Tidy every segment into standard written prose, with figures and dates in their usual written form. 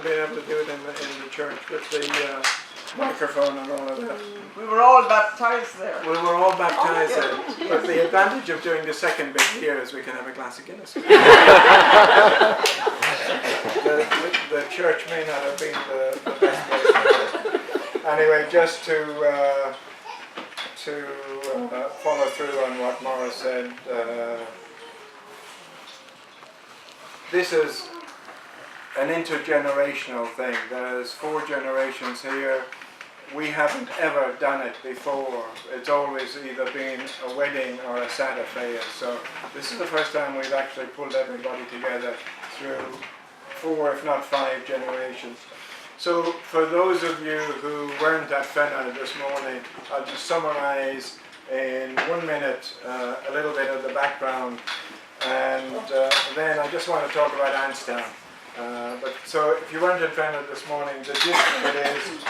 haven't been able to do it in the church with the microphone and all of that. We were all baptized there. We were all baptized there. But the advantage of doing the second bit here is we can have a glass of Guinness. The church may not have been the best place for it. Anyway, just to follow through on what Maura said, this is an intergenerational thing. There's 4 generations here. We haven't ever done it before. It's always either been a wedding or a sad affair. So this is the first time we've actually pulled everybody together through 4, if not 5 generations. So for those of you who weren't at Fenner this morning, I'll just summarise in 1 minute a little bit of the background, and then I just want to talk about Annestown. So if you weren't at Fenner this morning, the gist of it is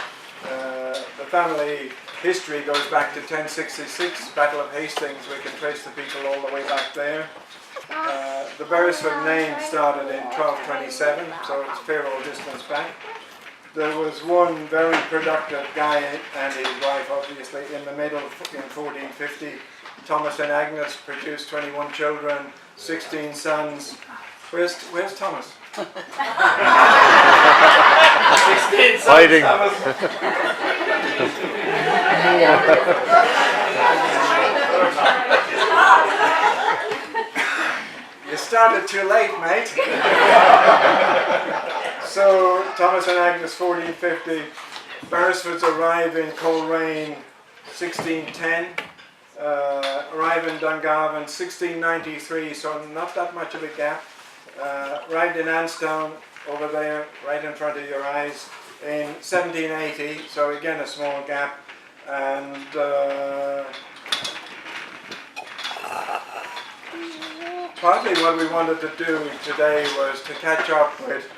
the family history goes back to 1066, Battle of Hastings. We can trace the people all the way back there. The Beresford name started in 1227, so it's a fair old distance back. There was one very productive guy and his wife, obviously, in the middle in 1450. Thomas and Agnes produced 21 children, 16 sons. Where's Thomas? 16 sons. Hiding. You started too late, mate. So, Thomas and Agnes, 1450. Beresfords arrive in Coleraine, 1610. Arrive in Dungarvan, 1693, so not that much of a gap. Arrived in Annestown, over there, right in front of your eyes, in 1780, so again a small gap. And partly what we wanted to do today was to catch up with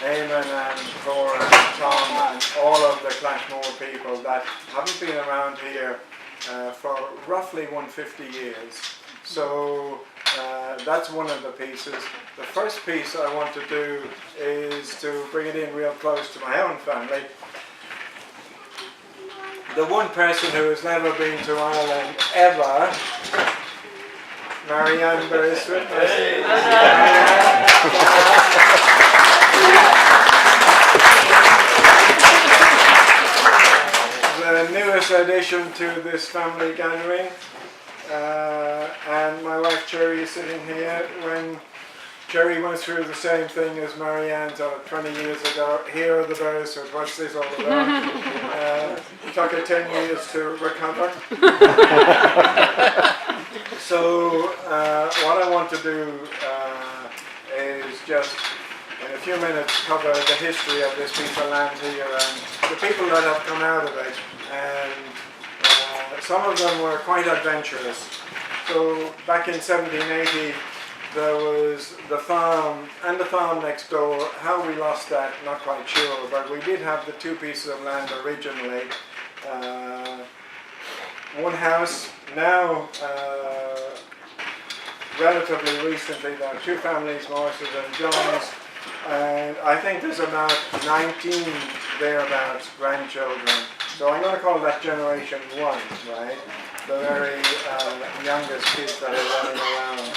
Eamon and Cora and Tom and all of the Clashmore people that haven't been around here for roughly 150 years. So that's one of the pieces. The first piece I want to do is to bring it in real close to my own family. The one person who has never been to Ireland ever, Marianne Beresford. The newest addition to this family gathering, and my wife Cherry is sitting here. When Cherry went through the same thing as Marianne 20 years ago, here are the Beresfords, what's this all about? It took her 10 years to recover. So what I want to do is just in a few minutes cover the history of this piece of land here and the people that have come out of it. And some of them were quite adventurous. So back in 1780 there was the farm and the farm next door. How we lost that, not quite sure, but we did have the 2 pieces of land originally. One house. Now relatively recently there are 2 families, Morris's and John's, and I think there's about 19 thereabouts grandchildren. So I'm going to call that generation 1, right? The very youngest kids that are running around.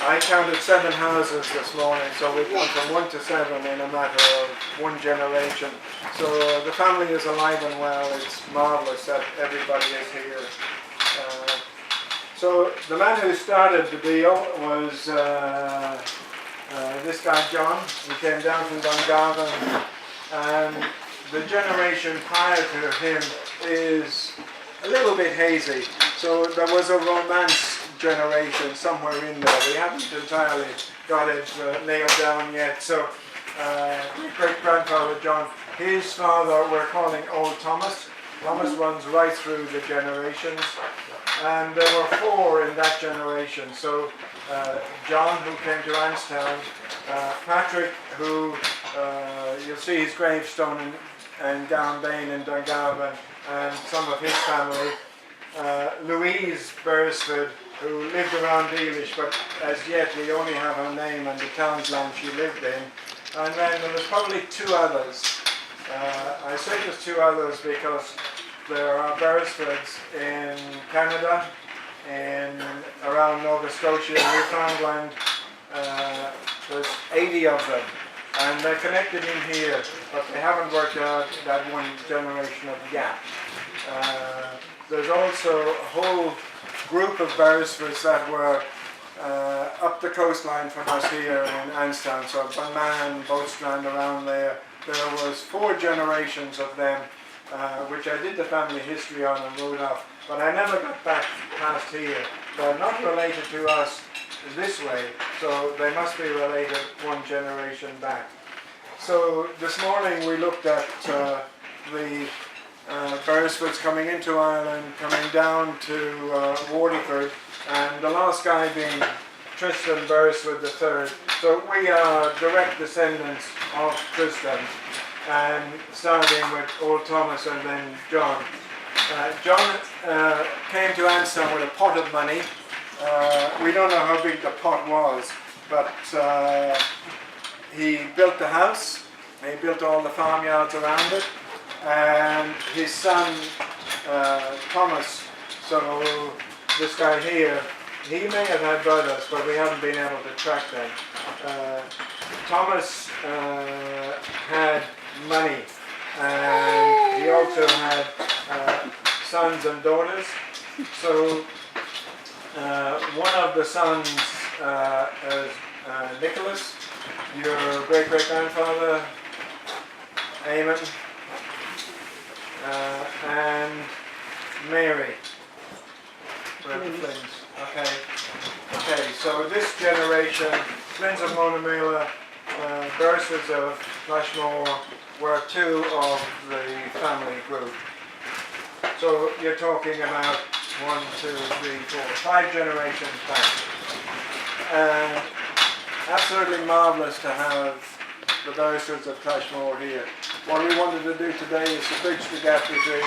I counted 7 houses this morning, so we've gone from 1 to 7 in a matter of 1 generation. So the family is alive and well. It's marvellous that everybody is here. So the man who started the deal was this guy John. He came down from Dungarvan, and the generation prior to him is a little bit hazy. So there was a Romance generation somewhere in there. We haven't entirely got it nailed down yet. So great-grandfather John, his father we're calling Old Thomas. Thomas runs right through the generations. And there were 4 in that generation. So John, who came to Annestown, Patrick, who you'll see his gravestone in Gownbane in Dungarvan, and some of his family, Louise Beresford, who lived around Dealish, but as yet we only have her name and the townland she lived in. And then there was probably two others. I say there's two others because there are Beresfords in Canada, around Nova Scotia and Newfoundland. There's 80 of them, and they're connected in here, but they haven't worked out that one generation of gap. There's also a whole group of Beresfords that were up the coastline from us here in Annestown, so Bunman, Boatstrand around there. There was 4 generations of them, which I did the family history on and wrote off, but I never got back past here. They're not related to us this way, so they must be related one generation back. So this morning we looked at the Beresfords coming into Ireland, coming down to Waterford, and the last guy being Tristan Beresford III. So we are direct descendants of Tristan, and starting with old Thomas and then John. John came to Annestown with a pot of money. We don't know how big the pot was, but he built the house, he built all the farmyards around it, and his son Thomas, so this guy here, he may have had brothers, but we haven't been able to track them. Thomas had money, and he also had sons and daughters. So one of the sons is Nicholas, your great-great-grandfather, Eamon, and Mary. Where are the Flynns? Okay, so this generation, Flynns of Monamila, Beresfords of Flashmore, were 2 of the family group. So you're talking about 1, 2, 3, 4, 5 generations back. And absolutely marvellous to have the Beresfords of Flashmore here. What we wanted to do today is to bridge the gap between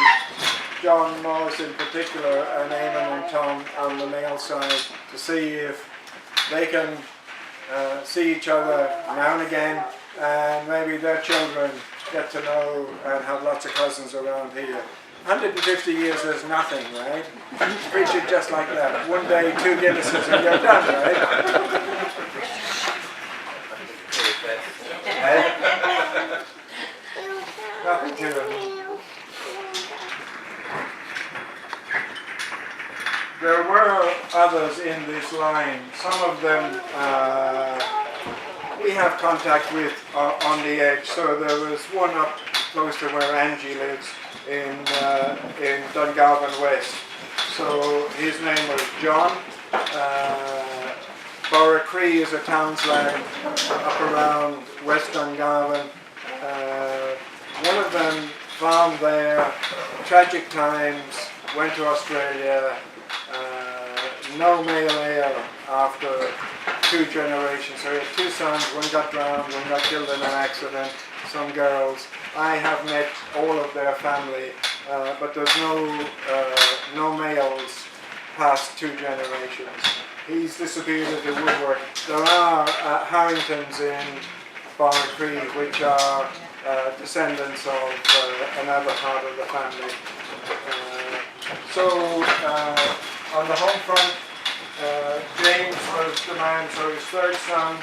John Morris in particular and Eamon and Tom on the male side, to see if they can see each other now and again, and maybe their children get to know and have lots of cousins around here. 150 years is nothing, right? Preach it just like that. One day, 2 Guinnesses and you're done, right? Nothing to it. There were others in this line. Some of them we have contact with on the edge. So there was one up close to where Angie lives in Dungarvan West. So his name was John. Borracree is a townsland up around West Dungarvan. One of them found there, tragic times, went to Australia. No male heir after 2 generations. So he had 2 sons, one got drowned, one got killed in an accident, some girls. I have met all of their family, but there's no males past 2 generations. He's disappeared into woodwork. There are Harringtons in Borracree, which are descendants of another part of the family. On the home front, James was the man, so his 3rd son,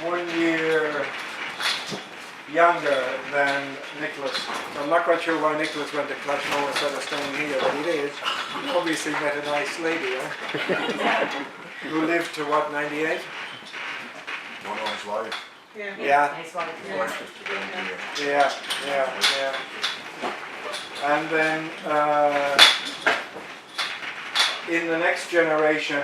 1 year younger than Nicholas. So I'm not quite sure why Nicholas went to Clashmore instead of staying here, but he did. He obviously met a nice lady, who lived to what, 98? One of his wife. Yeah. His wife is to be here. Yeah. And then in the next generation,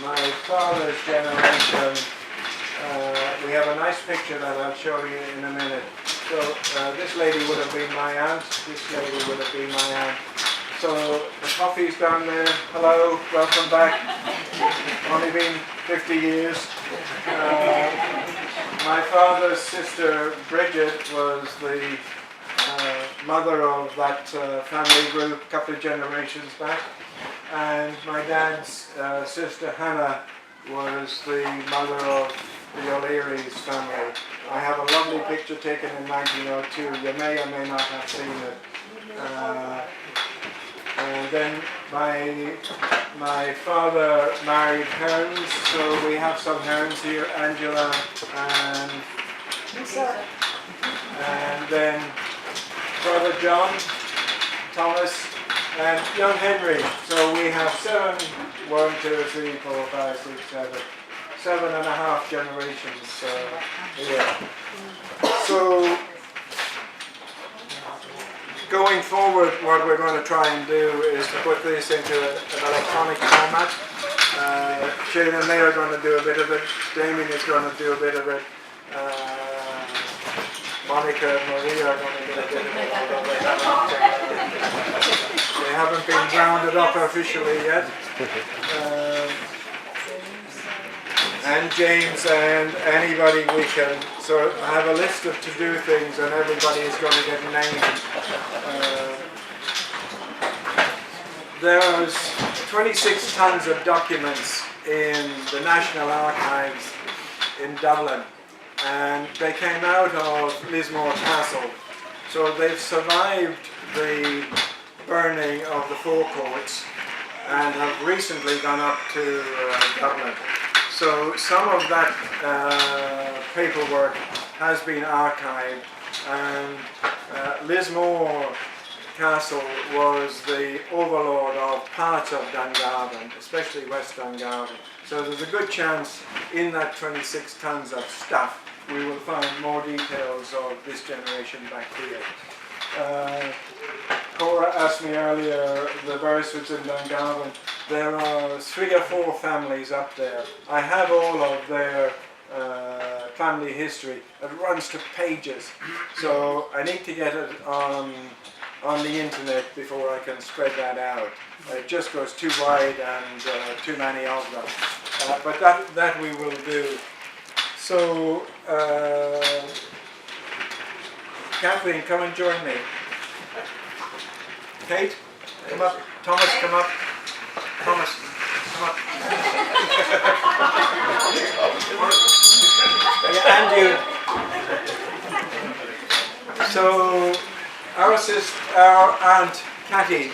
my father's generation, we have a nice picture that I'll show you in a minute. So this lady would have been my aunt, this lady would have been my aunt. So the coffee's down there. Hello, welcome back. Only been 50 years. My father's sister Bridget was the mother of that family group a couple of generations back, and my dad's sister Hannah was the mother of the O'Leary's family. I have a lovely picture taken in 1902. You may or may not have seen it. And then my father married Hearns, so we have some Hearns here, Angela and then brother John, Thomas, and young Henry. So we have 7 and a half generations here. So going forward, what we're going to try and do is to put this into an electronic format. Shane and they are going to do a bit of it. Damien is going to do a bit of it. Monica and Maria are going to do a bit of it. They haven't been rounded up officially yet. And James and anybody we can. So I have a list of to-do things and everybody is going to get named. There's 26 tons of documents in the National Archives in Dublin, and they came out of Lismore Castle. So they've survived the burning of the forecourts and have recently gone up to Dublin. So some of that paperwork has been archived, and Lismore Castle was the overlord of parts of Dungarvan, especially West Dungarvan. So there's a good chance in that 26 tons of stuff we will find more details of this generation back here. Cora asked me earlier, the Beresfords in Dungarvan, there are 3 or 4 families up there. I have all of their family history. It runs to pages, so I need to get it on the internet before I can spread that out. It just goes too wide and too many of them. But that we will do. So, Kathleen, come and join me. Kate, come up. Thomas, come up. Thomas, come up. Yeah, and you. So, our aunt Catty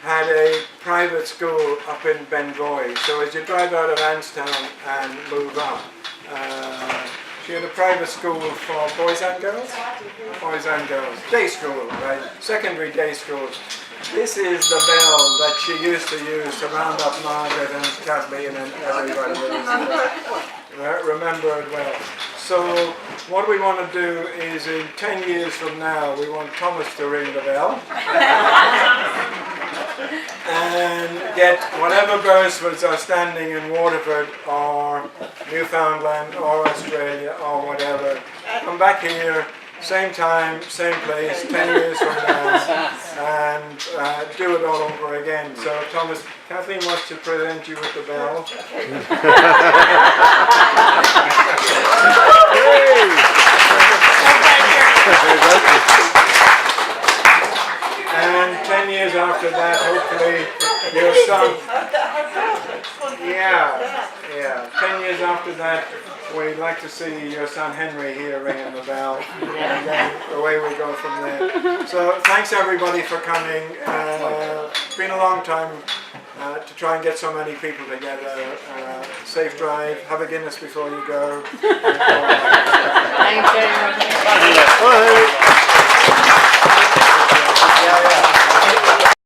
had a private school up in Benvoy. So as you drive out of Annestown and move up, she had a private school for boys and girls? Boys and girls. Day school, right? Secondary day school. This is the bell that she used to use to round up Margaret and Kathleen and everybody. Remember it well. So what we want to do is in 10 years from now, we want Thomas to ring the bell. And get whatever Beresfords are standing in Waterford or Newfoundland or Australia or whatever, come back here, same time, same place, 10 years from now, and do it all over again. So Thomas, Kathleen wants to present you with the bell. And 10 years after that, hopefully, your son. Yeah. 10 years after that, we'd like to see your son Henry here ringing the bell, and then away we go from there. So thanks everybody for coming. It's been a long time to try and get so many people together. Safe drive. Have a Guinness before you go. Thank you.